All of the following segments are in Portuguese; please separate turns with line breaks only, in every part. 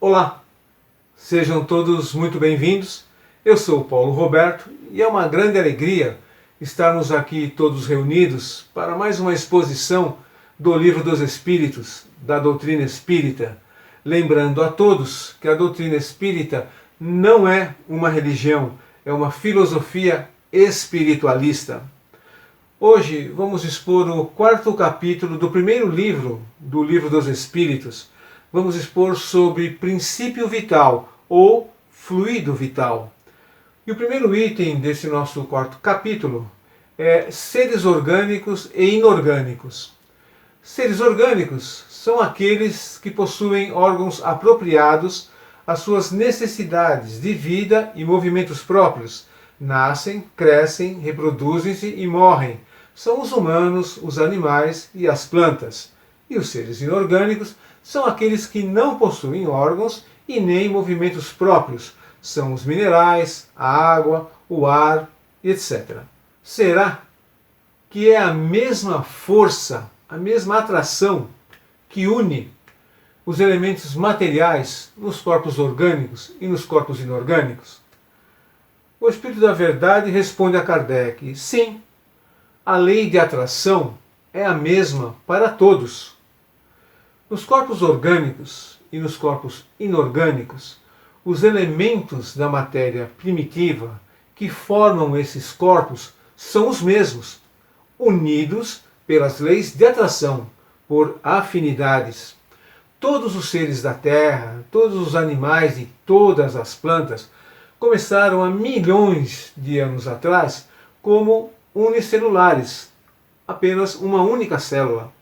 Olá, sejam todos muito bem-vindos. Eu sou o Paulo Roberto e é uma grande alegria estarmos aqui todos reunidos para mais uma exposição do Livro dos Espíritos, da doutrina espírita. Lembrando a todos que a doutrina espírita não é uma religião, é uma filosofia espiritualista. Hoje vamos expor o quarto capítulo do primeiro livro do Livro dos Espíritos. Vamos expor sobre princípio vital ou fluido vital. E o primeiro item desse nosso quarto capítulo é seres orgânicos e inorgânicos. Seres orgânicos são aqueles que possuem órgãos apropriados às suas necessidades de vida e movimentos próprios. Nascem, crescem, reproduzem-se e morrem. São os humanos, os animais e as plantas. E os seres inorgânicos são aqueles que não possuem órgãos e nem movimentos próprios. São os minerais, a água, o ar, etc. Será que é a mesma força, a mesma atração que une os elementos materiais nos corpos orgânicos e nos corpos inorgânicos? O Espírito da Verdade responde a Kardec: sim, a lei de atração é a mesma para todos. Nos corpos orgânicos e nos corpos inorgânicos, os elementos da matéria primitiva que formam esses corpos são os mesmos, unidos pelas leis de atração, por afinidades. Todos os seres da Terra, todos os animais e todas as plantas começaram há milhões de anos atrás como unicelulares, apenas uma única célula.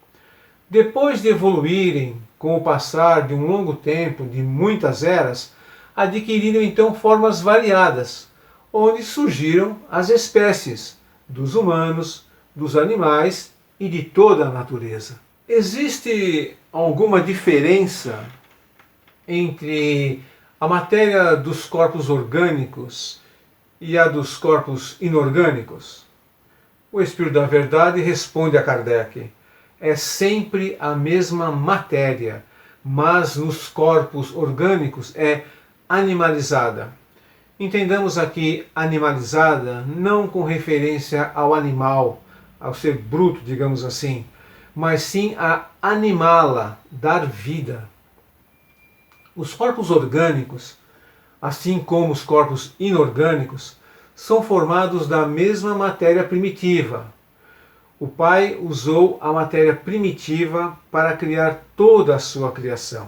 Depois de evoluírem com o passar de um longo tempo, de muitas eras, adquiriram então formas variadas, onde surgiram as espécies dos humanos, dos animais e de toda a natureza. Existe alguma diferença entre a matéria dos corpos orgânicos e a dos corpos inorgânicos? O Espírito da Verdade responde a Kardec: é sempre a mesma matéria, mas nos corpos orgânicos é animalizada. Entendamos aqui animalizada não com referência ao animal, ao ser bruto, digamos assim, mas sim a animá-la, dar vida. Os corpos orgânicos, assim como os corpos inorgânicos, são formados da mesma matéria primitiva. O Pai usou a matéria primitiva para criar toda a sua criação.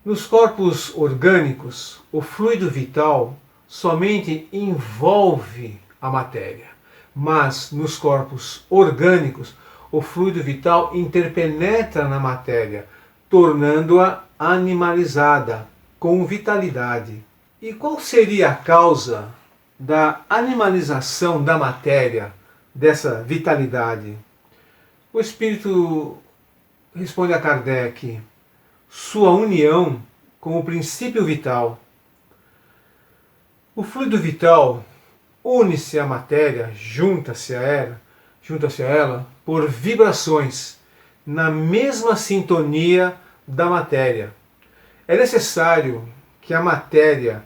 Nos corpos orgânicos, o fluido vital somente envolve a matéria, mas nos corpos orgânicos, o fluido vital interpenetra na matéria, tornando-a animalizada, com vitalidade. E qual seria a causa da animalização da matéria, dessa vitalidade? O Espírito responde a Kardec: sua união com o princípio vital. O fluido vital une-se à matéria, junta-se a ela por vibrações, na mesma sintonia da matéria. É necessário que a matéria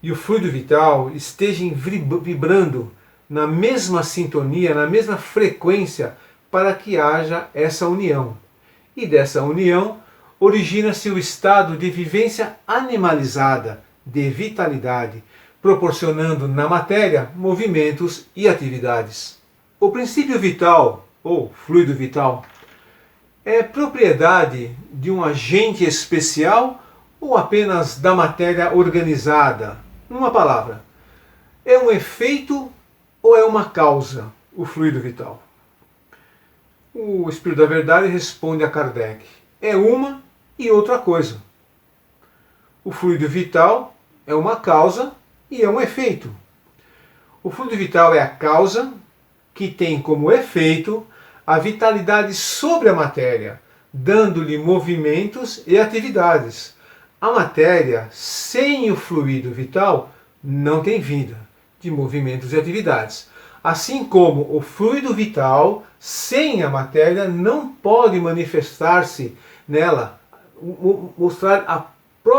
e o fluido vital estejam vibrando na mesma sintonia, na mesma frequência, para que haja essa união. E dessa união origina-se o estado de vivência animalizada, de vitalidade, proporcionando na matéria movimentos e atividades. O princípio vital, ou fluido vital, é propriedade de um agente especial ou apenas da matéria organizada? Numa palavra, é um efeito ou é uma causa, o fluido vital? O Espírito da Verdade responde a Kardec: é uma e outra coisa. O fluido vital é uma causa e é um efeito. O fluido vital é a causa que tem como efeito a vitalidade sobre a matéria, dando-lhe movimentos e atividades. A matéria, sem o fluido vital, não tem vida, de movimentos e atividades. Assim como o fluido vital, sem a matéria, não pode manifestar-se nela, mostrar a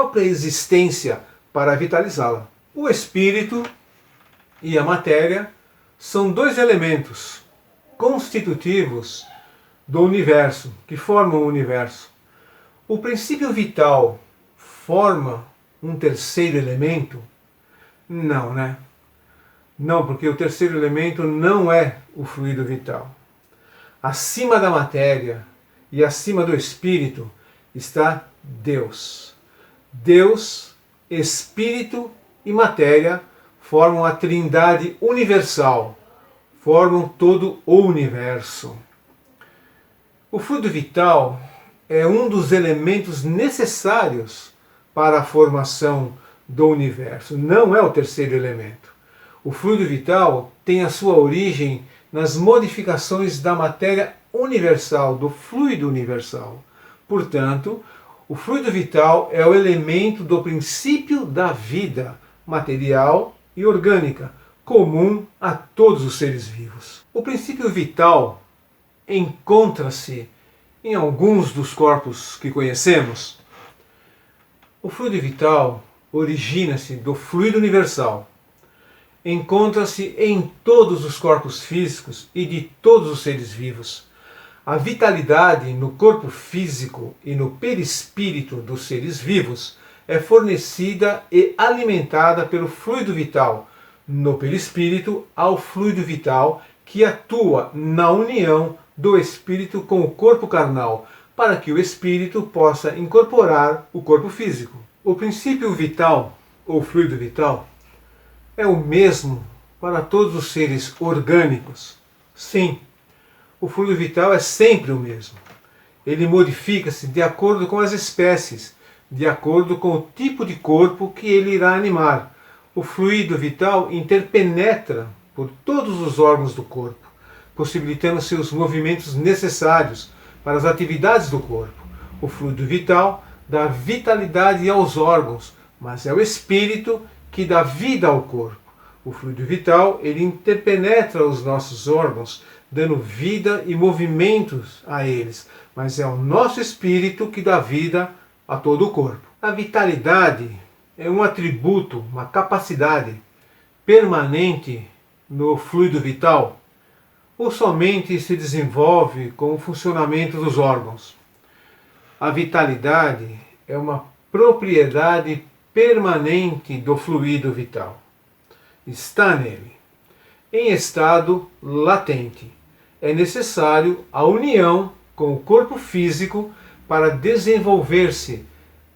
própria existência para vitalizá-la. O espírito e a matéria são dois elementos constitutivos do universo, que formam o universo. O princípio vital forma um terceiro elemento? Não, né? Não, porque o terceiro elemento não é o fluido vital. Acima da matéria e acima do espírito está Deus. Deus, espírito e matéria formam a trindade universal, formam todo o universo. O fluido vital é um dos elementos necessários para a formação do universo, não é o terceiro elemento. O fluido vital tem a sua origem nas modificações da matéria universal, do fluido universal. Portanto, o fluido vital é o elemento do princípio da vida material e orgânica, comum a todos os seres vivos. O princípio vital encontra-se em alguns dos corpos que conhecemos. O fluido vital origina-se do fluido universal. Encontra-se em todos os corpos físicos e de todos os seres vivos. A vitalidade no corpo físico e no perispírito dos seres vivos é fornecida e alimentada pelo fluido vital. No perispírito, há o fluido vital que atua na união do espírito com o corpo carnal, para que o espírito possa incorporar o corpo físico. O princípio vital, ou fluido vital, é o mesmo para todos os seres orgânicos. Sim, o fluido vital é sempre o mesmo. Ele modifica-se de acordo com as espécies, de acordo com o tipo de corpo que ele irá animar. O fluido vital interpenetra por todos os órgãos do corpo, possibilitando seus movimentos necessários para as atividades do corpo. O fluido vital dá vitalidade aos órgãos, mas é o espírito que dá vida ao corpo. O fluido vital, ele interpenetra os nossos órgãos, dando vida e movimentos a eles, mas é o nosso espírito que dá vida a todo o corpo. A vitalidade é um atributo, uma capacidade permanente no fluido vital, ou somente se desenvolve com o funcionamento dos órgãos. A vitalidade é uma propriedade permanente do fluido vital. Está nele, em estado latente. É necessário a união com o corpo físico para desenvolver-se,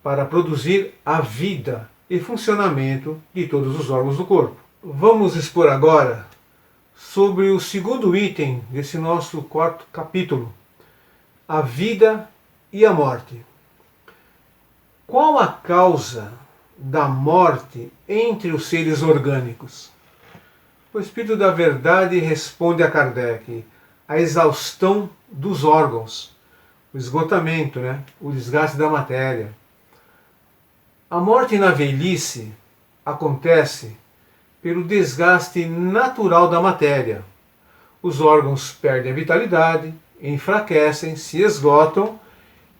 para produzir a vida e funcionamento de todos os órgãos do corpo. Vamos expor agora sobre o segundo item desse nosso quarto capítulo, a vida e a morte. Qual a causa da morte entre os seres orgânicos? O Espírito da Verdade responde a Kardec: a exaustão dos órgãos, o esgotamento, o desgaste da matéria. A morte na velhice acontece pelo desgaste natural da matéria. Os órgãos perdem a vitalidade, enfraquecem, se esgotam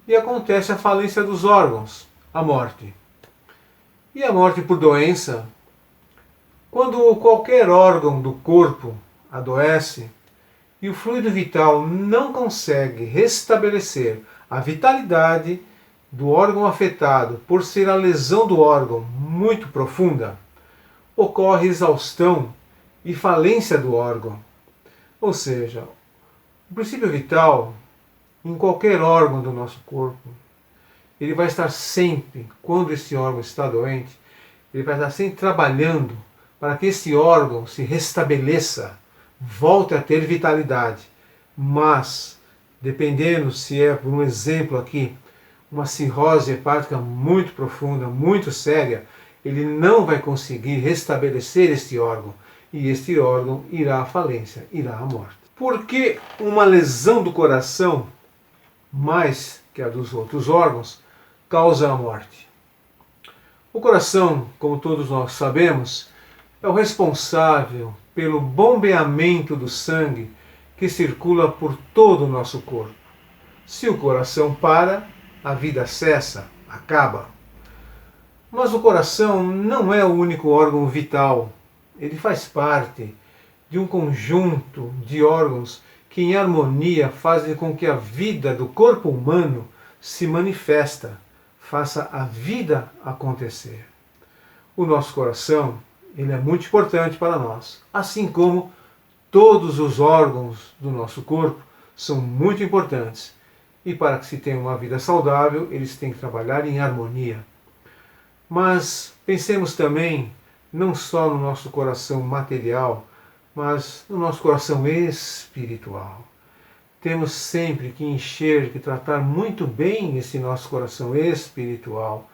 e acontece a falência dos órgãos, a morte. E a morte por doença? Quando qualquer órgão do corpo adoece e o fluido vital não consegue restabelecer a vitalidade do órgão afetado por ser a lesão do órgão muito profunda, ocorre exaustão e falência do órgão. Ou seja, o princípio vital em qualquer órgão do nosso corpo, ele vai estar sempre, quando esse órgão está doente, ele vai estar sempre trabalhando para que esse órgão se restabeleça, volte a ter vitalidade. Mas, dependendo se é, por um exemplo aqui, uma cirrose hepática muito profunda, muito séria, ele não vai conseguir restabelecer este órgão. E este órgão irá à falência, irá à morte. Por que uma lesão do coração, mais que a dos outros órgãos, causa a morte? O coração, como todos nós sabemos, é o responsável pelo bombeamento do sangue que circula por todo o nosso corpo. Se o coração para, a vida cessa, acaba. Mas o coração não é o único órgão vital. Ele faz parte de um conjunto de órgãos que em harmonia fazem com que a vida do corpo humano se manifesta, faça a vida acontecer. O nosso coração, ele é muito importante para nós, assim como todos os órgãos do nosso corpo são muito importantes. E para que se tenha uma vida saudável, eles têm que trabalhar em harmonia. Mas pensemos também não só no nosso coração material, mas no nosso coração espiritual. Temos sempre que encher, que tratar muito bem esse nosso coração espiritual,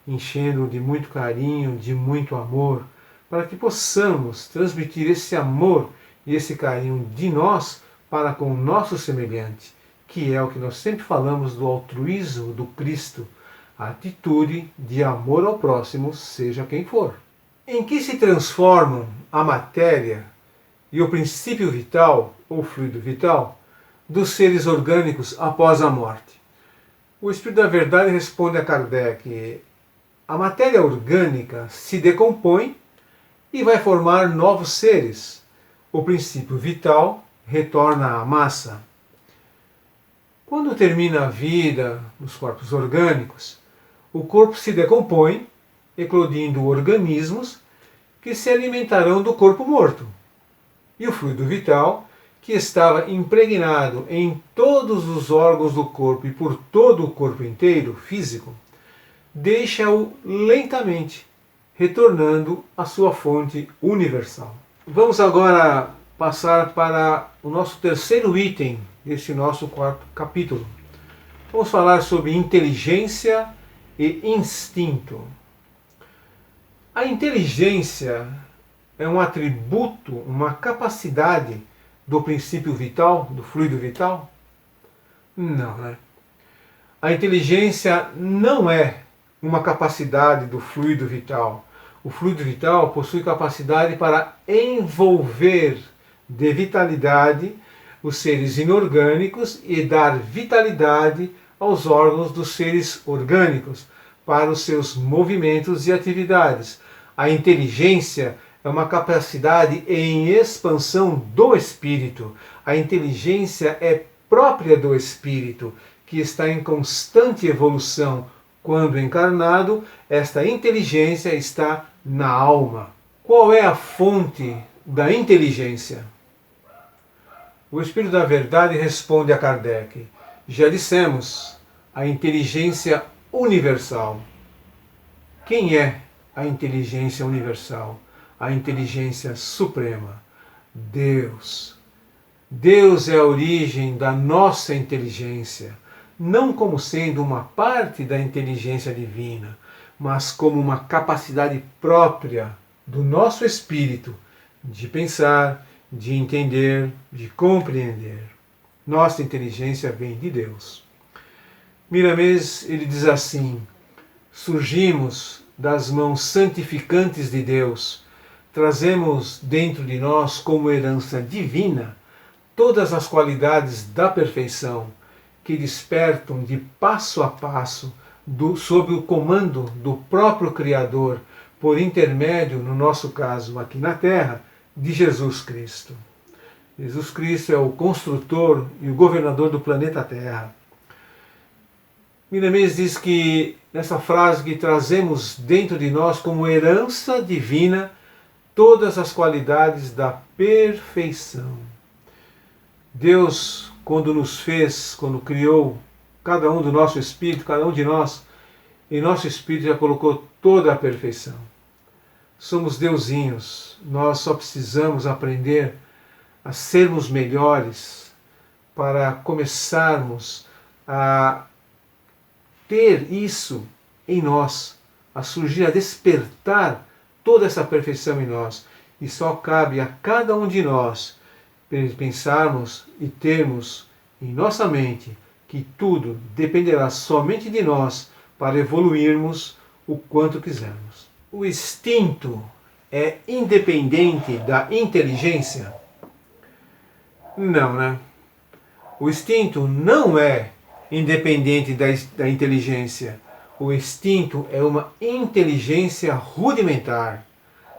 enchendo-o de muito carinho, de muito amor, para que possamos transmitir esse amor e esse carinho de nós para com o nosso semelhante, que é o que nós sempre falamos do altruísmo do Cristo, a atitude de amor ao próximo, seja quem for. Em que se transformam a matéria e o princípio vital, ou fluido vital, dos seres orgânicos após a morte? O Espírito da Verdade responde a Kardec: a matéria orgânica se decompõe e vai formar novos seres. O princípio vital retorna à massa. Quando termina a vida nos corpos orgânicos, o corpo se decompõe, eclodindo organismos que se alimentarão do corpo morto. E o fluido vital, que estava impregnado em todos os órgãos do corpo e por todo o corpo inteiro, físico, deixa-o lentamente, retornando à sua fonte universal. Vamos agora passar para o nosso terceiro item deste nosso quarto capítulo. Vamos falar sobre inteligência e instinto. A inteligência é um atributo, uma capacidade do princípio vital, do fluido vital? Não, né? A inteligência não é uma capacidade do fluido vital. O fluido vital possui capacidade para envolver de vitalidade os seres inorgânicos e dar vitalidade aos órgãos dos seres orgânicos para os seus movimentos e atividades. A inteligência é uma capacidade em expansão do espírito. A inteligência é própria do espírito, que está em constante evolução. Quando encarnado, esta inteligência está na alma. Qual é a fonte da inteligência? O Espírito da Verdade responde a Kardec: já dissemos, a inteligência universal. Quem é a inteligência universal? A inteligência suprema, Deus. Deus é a origem da nossa inteligência, não como sendo uma parte da inteligência divina, mas como uma capacidade própria do nosso espírito de pensar, de entender, de compreender. Nossa inteligência vem de Deus. Miramês, ele diz assim: surgimos das mãos santificantes de Deus, trazemos dentro de nós como herança divina todas as qualidades da perfeição que despertam de passo a passo sob o comando do próprio Criador, por intermédio, no nosso caso aqui na Terra, de Jesus Cristo. Jesus Cristo é o construtor e o governador do planeta Terra. Miramês diz que, nessa frase, que trazemos dentro de nós como herança divina todas as qualidades da perfeição. Deus, quando nos fez, quando criou cada um do nosso espírito, cada um de nós, em nosso espírito já colocou toda a perfeição. Somos deusinhos, nós só precisamos aprender a sermos melhores para começarmos a ter isso em nós, a surgir, a despertar toda essa perfeição em nós. E só cabe a cada um de nós pensarmos e termos em nossa mente que tudo dependerá somente de nós para evoluirmos o quanto quisermos. O instinto é independente da inteligência? Não, né? O instinto não é independente da inteligência. O instinto é uma inteligência rudimentar,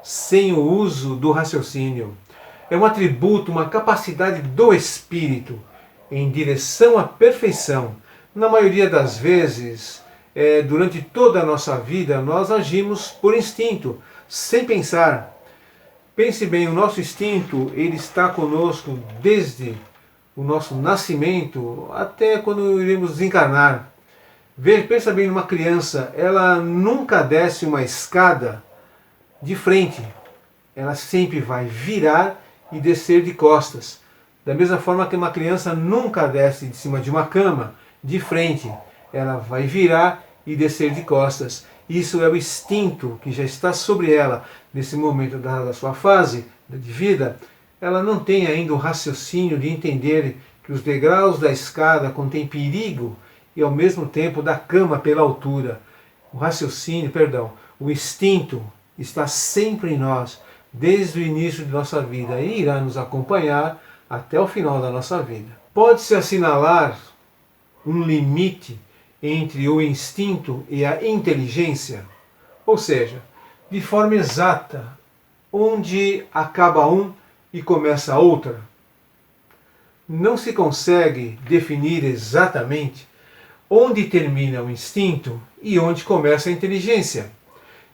sem o uso do raciocínio. É um atributo, uma capacidade do espírito em direção à perfeição. Na maioria das vezes, durante toda a nossa vida, nós agimos por instinto, sem pensar. Pense bem, o nosso instinto ele está conosco desde o nosso nascimento até quando iremos desencarnar. Pensa bem numa criança, ela nunca desce uma escada de frente. Ela sempre vai virar e descer de costas. Da mesma forma que uma criança nunca desce de cima de uma cama de frente. Ela vai virar e descer de costas. Isso é o instinto que já está sobre ela nesse momento da sua fase de vida. Ela não tem ainda o raciocínio de entender que os degraus da escada contêm perigo e ao mesmo tempo da cama pela altura. O instinto está sempre em nós, desde o início de nossa vida, e irá nos acompanhar até o final da nossa vida. Pode-se assinalar um limite entre o instinto e a inteligência? Ou seja, de forma exata, onde acaba um e começa a outra? Não se consegue definir exatamente onde termina o instinto e onde começa a inteligência.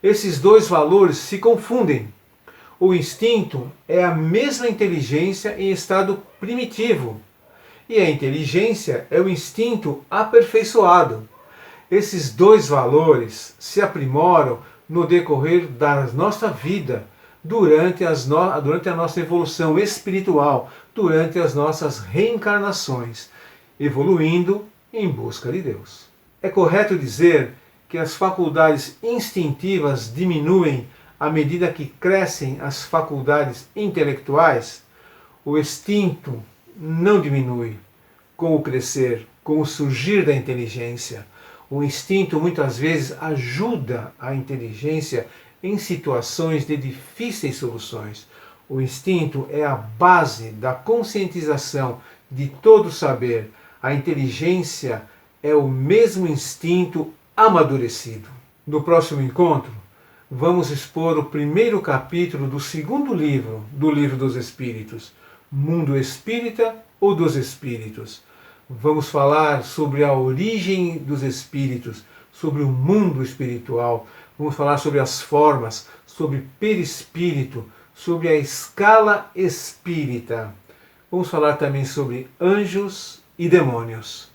Esses dois valores se confundem. O instinto é a mesma inteligência em estado primitivo, e a inteligência é o instinto aperfeiçoado. Esses dois valores se aprimoram no decorrer da nossa vida, durante a nossa evolução espiritual, durante as nossas reencarnações, evoluindo em busca de Deus. É correto dizer que as faculdades instintivas diminuem à medida que crescem as faculdades intelectuais? O instinto não diminui com o crescer, com o surgir da inteligência. O instinto muitas vezes ajuda a inteligência em situações de difíceis soluções. O instinto é a base da conscientização de todo saber. A inteligência é o mesmo instinto amadurecido. No próximo encontro, vamos expor o primeiro capítulo do segundo livro do Livro dos Espíritos, Mundo Espírita ou dos Espíritos. Vamos falar sobre a origem dos espíritos, sobre o mundo espiritual. Vamos falar sobre as formas, sobre perispírito, sobre a escala espírita. Vamos falar também sobre anjos e demônios.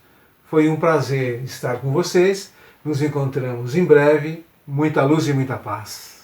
Foi um prazer estar com vocês. Nos encontramos em breve. Muita luz e muita paz.